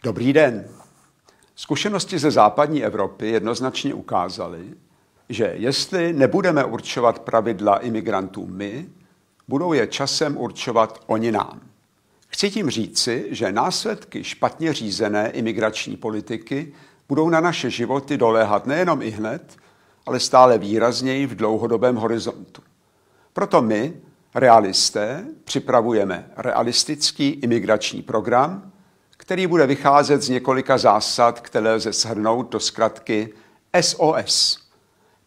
Dobrý den. Zkušenosti ze západní Evropy jednoznačně ukázaly, že jestli nebudeme určovat pravidla imigrantům my, budou je časem určovat oni nám. Chci tím říci, že následky špatně řízené imigrační politiky budou na naše životy doléhat nejenom ihned, ale stále výrazněji v dlouhodobém horizontu. Proto my, realisté, připravujeme realistický imigrační program, který bude vycházet z několika zásad, které lze shrnout do zkratky SOS.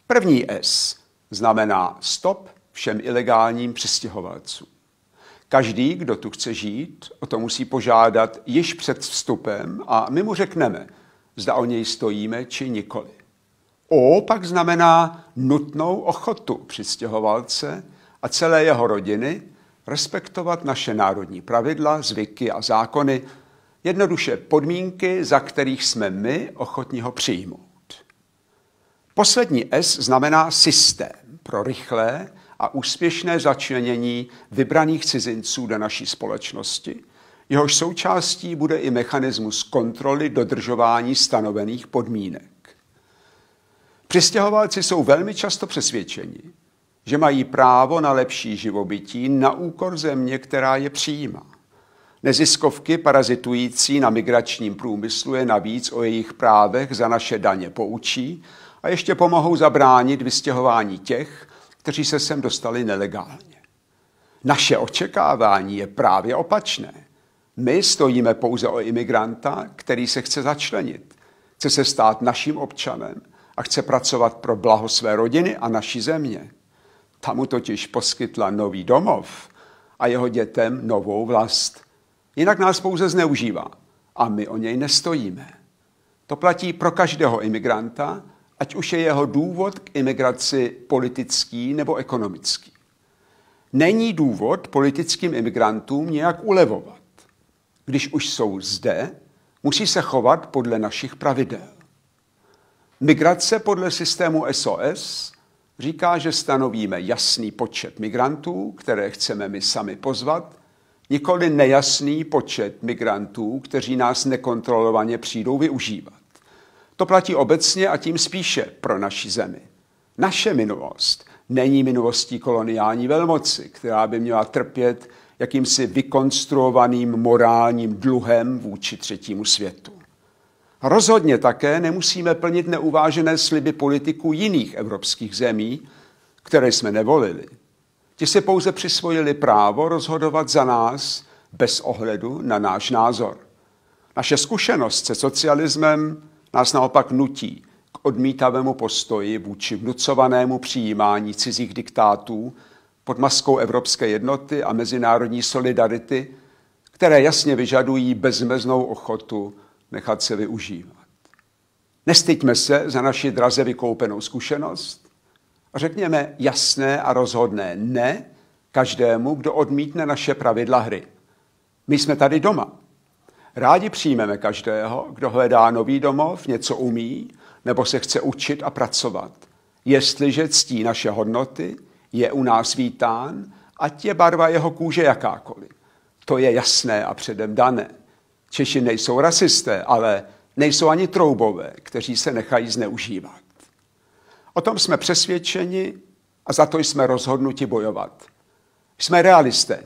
První S znamená stop všem ilegálním přistěhovalcům. Každý, kdo tu chce žít, o to musí požádat již před vstupem a my mu řekneme, zda o něj stojíme či nikoli. O pak znamená nutnou ochotu přistěhovalce a celé jeho rodiny respektovat naše národní pravidla, zvyky a zákony, jednoduše podmínky, za kterých jsme my ochotni ho přijmout. Poslední S znamená systém pro rychlé a úspěšné začlenění vybraných cizinců do naší společnosti, jehož součástí bude i mechanismus kontroly dodržování stanovených podmínek. Přistěhovalci jsou velmi často přesvědčeni, že mají právo na lepší živobytí na úkor země, která je přijímá. Neziskovky parazitující na migračním průmyslu je navíc o jejich právech za naše daně poučí a ještě pomohou zabránit vystěhování těch, kteří se sem dostali nelegálně. Naše očekávání je právě opačné. My stojíme pouze o imigranta, který se chce začlenit, chce se stát naším občanem a chce pracovat pro blaho své rodiny a naší země. Ta mu totiž poskytla nový domov a jeho dětem novou vlast. Jinak nás pouze zneužívá a my o něj nestojíme. To platí pro každého imigranta, ať už je jeho důvod k imigraci politický nebo ekonomický. Není důvod politickým imigrantům nějak ulevovat. Když už jsou zde, musí se chovat podle našich pravidel. Migrace podle systému SOS říká, že stanovíme jasný počet migrantů, které chceme my sami pozvat, nikoli nejasný počet migrantů, kteří nás nekontrolovaně přijdou využívat. To platí obecně a tím spíše pro naši zemi. Naše minulost není minulostí koloniální velmoci, která by měla trpět jakýmsi vykonstruovaným morálním dluhem vůči třetímu světu. Rozhodně také nemusíme plnit neuvážené sliby politiků jiných evropských zemí, které jsme nevolili. Ti si pouze přisvojili právo rozhodovat za nás bez ohledu na náš názor. Naše zkušenost se socialismem nás naopak nutí k odmítavému postoji vůči vnucovanému přijímání cizích diktátů pod maskou evropské jednoty a mezinárodní solidarity, které jasně vyžadují bezmeznou ochotu nechat se využívat. Nestyďme se za naši draze vykoupenou zkušenost a řekněme jasné a rozhodné ne každému, kdo odmítne naše pravidla hry. My jsme tady doma. Rádi přijmeme každého, kdo hledá nový domov, něco umí nebo se chce učit a pracovat. Jestliže ctí naše hodnoty, je u nás vítán, ať je barva jeho kůže jakákoliv. To je jasné a předem dané. Češi nejsou rasisté, ale nejsou ani troubové, kteří se nechají zneužívat. O tom jsme přesvědčeni a za to jsme rozhodnuti bojovat. Jsme realisté